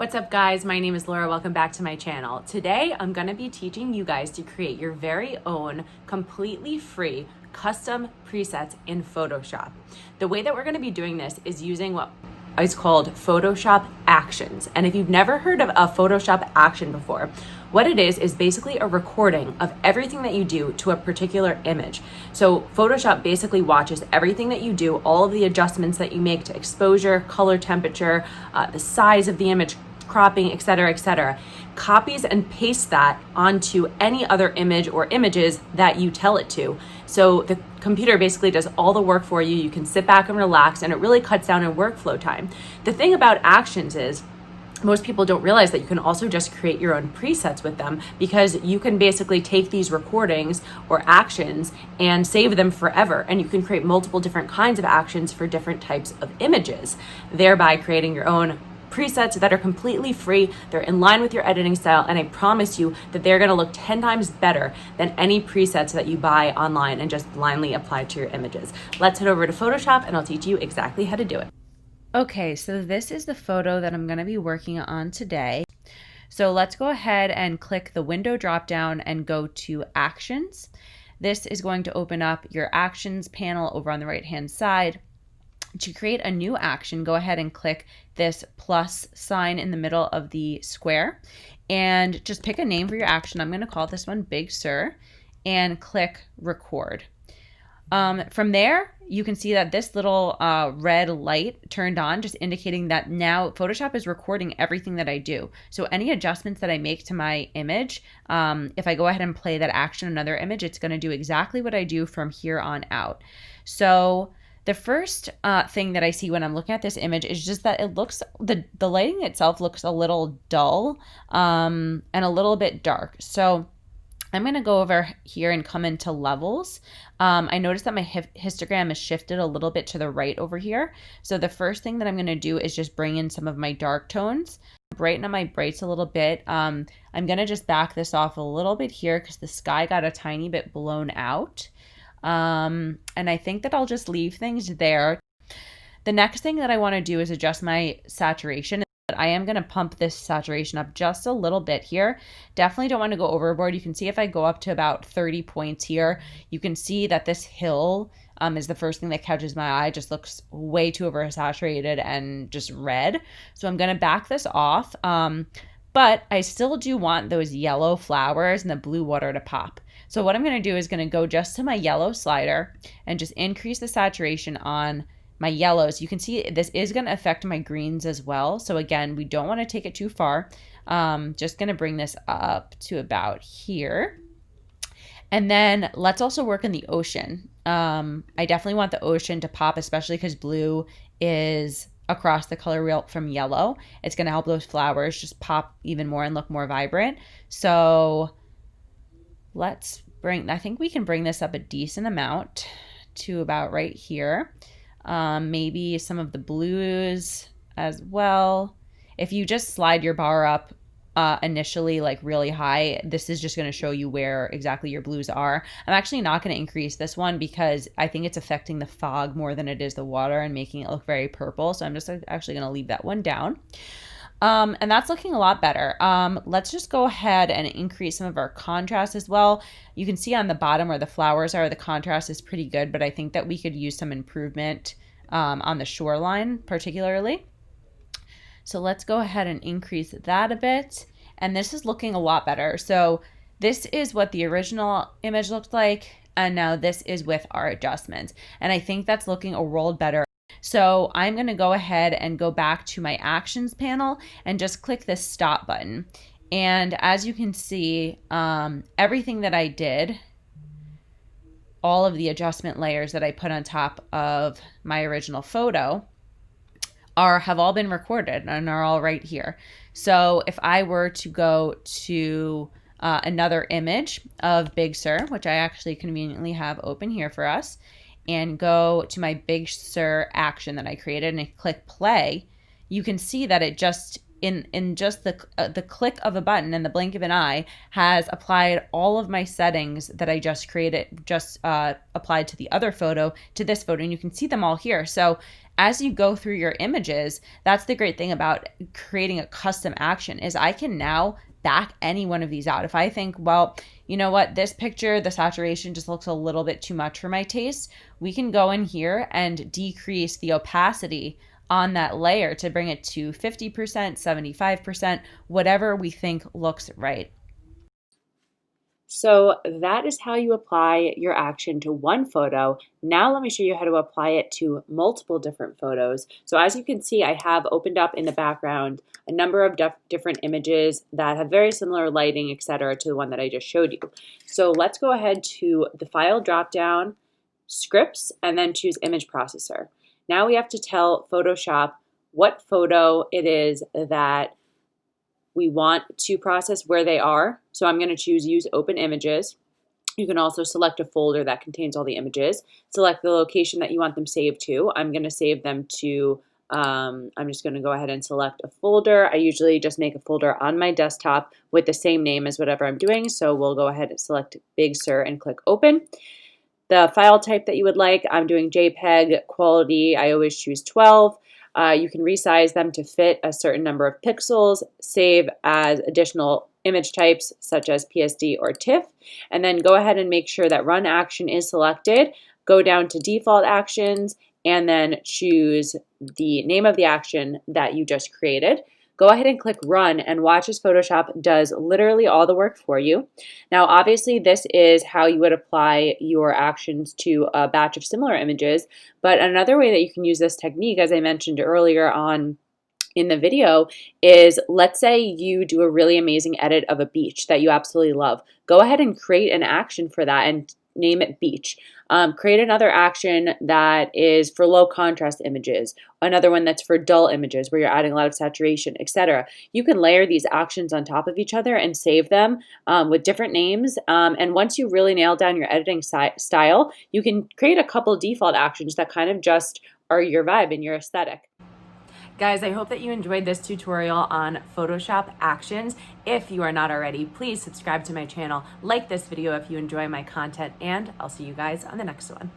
What's up guys, my name is Laura, welcome back to my channel. Today I'm gonna be teaching you guys to create your very own completely free custom presets in Photoshop. The way that we're gonna be doing this is using what is called Photoshop Actions. And if you've never heard of a Photoshop action before, what it is basically a recording of everything that you do to a particular image. So Photoshop basically watches everything that you do, all of the adjustments that you make to exposure, color temperature, the size of the image, cropping, etc., copies and pastes that onto any other image or images that you tell it to. So the computer basically does all the work for you. You can sit back and relax, and it really cuts down on workflow time. The thing about Actions is most people don't realize that you can also just create your own presets with them, because you can basically take these recordings or actions and save them forever. And you can create multiple different kinds of actions for different types of images, thereby creating your own presets that are completely free. They're in line with your editing style, and I promise you that they're gonna look 10 times better than any presets that you buy online and just blindly apply to your images. Let's head over to Photoshop and I'll teach you exactly how to do it. Okay, so this is the photo that I'm gonna be working on today. So let's go ahead and click the window drop down and go to Actions. This is going to open up your Actions panel over on the right hand side. To create a new action, go ahead and click this plus sign in the middle of the square and just pick a name for your action. I'm going to call this one Big Sur, and click record. From there, you can see that this little red light turned on, just indicating that now Photoshop is recording everything that I do. So any adjustments that I make to my image, if I go ahead and play that action in another image, it's going to do exactly what I do from here on out. So the first thing that I see when I'm looking at this image is just that it looks, the lighting itself looks a little dull and a little bit dark. So I'm going to go over here and come into levels. I noticed that my histogram is shifted a little bit to the right over here. So the first thing that I'm going to do is just bring in some of my dark tones, brighten up my brights a little bit. I'm going to just back this off a little bit here because the sky got a tiny bit blown out. And I think that I'll just leave things there. The next thing that I want to do is adjust my saturation. I am going to pump this saturation up just a little bit here. Definitely don't want to go overboard. You can see if I go up to about 30 points here, you can see that this hill is the first thing that catches my eye. It just looks way too oversaturated and just red. So I'm going to back this off. But I still do want those yellow flowers and the blue water to pop. So what I'm going to do is going to go just to my yellow slider and just increase the saturation on my yellows. You can see this is going to affect my greens as well. So again, we don't want to take it too far. Just going to bring this up to about here. And then let's also work in the ocean. I definitely want the ocean to pop, especially because blue is across the color wheel from yellow. It's going to help those flowers just pop even more and look more vibrant. So let's I think we can bring this up a decent amount to about right here. Maybe some of the blues as well. If you just slide your bar up initially like really high, this is just going to show you where exactly your blues are. I'm actually not going to increase this one because I think it's affecting the fog more than it is the water and making it look very purple. So I'm just actually going to leave that one down. And that's looking a lot better. Let's just go ahead and increase some of our contrast as well. You can see on the bottom where the flowers are, the contrast is pretty good, but I think that we could use some improvement on the shoreline particularly. So let's go ahead and increase that a bit. And this is looking a lot better. So this is what the original image looked like. And now this is with our adjustments. And I think that's looking a world better. So I'm going to go ahead and go back to my actions panel and just click this stop button. And as you can see, everything that I did, all of the adjustment layers that I put on top of my original photo have all been recorded and are all right here. So if I were to go to another image of Big Sur, which I actually conveniently have open here for us, and go to my Big Sur action that I created and I click play, you can see that it just in just the click of a button and the blink of an eye has applied all of my settings that I just created, applied to the other photo to this photo, and you can see them all here. So as you go through your images, that's the great thing about creating a custom action, is I can now back any one of these out. If I think, well, you know what, this picture, the saturation just looks a little bit too much for my taste, we can go in here and decrease the opacity on that layer to bring it to 50%, 75%, whatever we think looks right. So that is how you apply your action to one photo. Now let me show you how to apply it to multiple different photos. So as you can see, I have opened up in the background a number of different images that have very similar lighting, etc., to the one that I just showed you. So let's go ahead to the File dropdown, Scripts, and then choose Image Processor. Now we have to tell Photoshop what photo it is that we want to process, where they are. So I'm going to choose Use Open Images. You can also select a folder that contains all the images. Select the location that you want them saved to. I'm going to save them to, I'm just going to go ahead and select a folder. I usually just make a folder on my desktop with the same name as whatever I'm doing. So we'll go ahead and select Big Sur and click Open. The file type that you would like, I'm doing JPEG quality. I always choose 12. You can resize them to fit a certain number of pixels, save as additional image types such as PSD or TIFF, and then go ahead and make sure that Run Action is selected. Go down to Default Actions and then choose the name of the action that you just created. Go ahead and click Run and watch as Photoshop does literally all the work for you. Now, obviously, this is how you would apply your actions to a batch of similar images, but another way that you can use this technique, as I mentioned earlier on in the video, is let's say you do a really amazing edit of a beach that you absolutely love. Go ahead and create an action for that and name it Beach. Create another action that is for low contrast images, another one that's for dull images where you're adding a lot of saturation, etc. You can layer these actions on top of each other and save them with different names. And once you really nail down your editing style, you can create a couple default actions that kind of just are your vibe and your aesthetic. Guys, I hope that you enjoyed this tutorial on Photoshop actions. If you are not already, please subscribe to my channel, like this video if you enjoy my content, and I'll see you guys on the next one.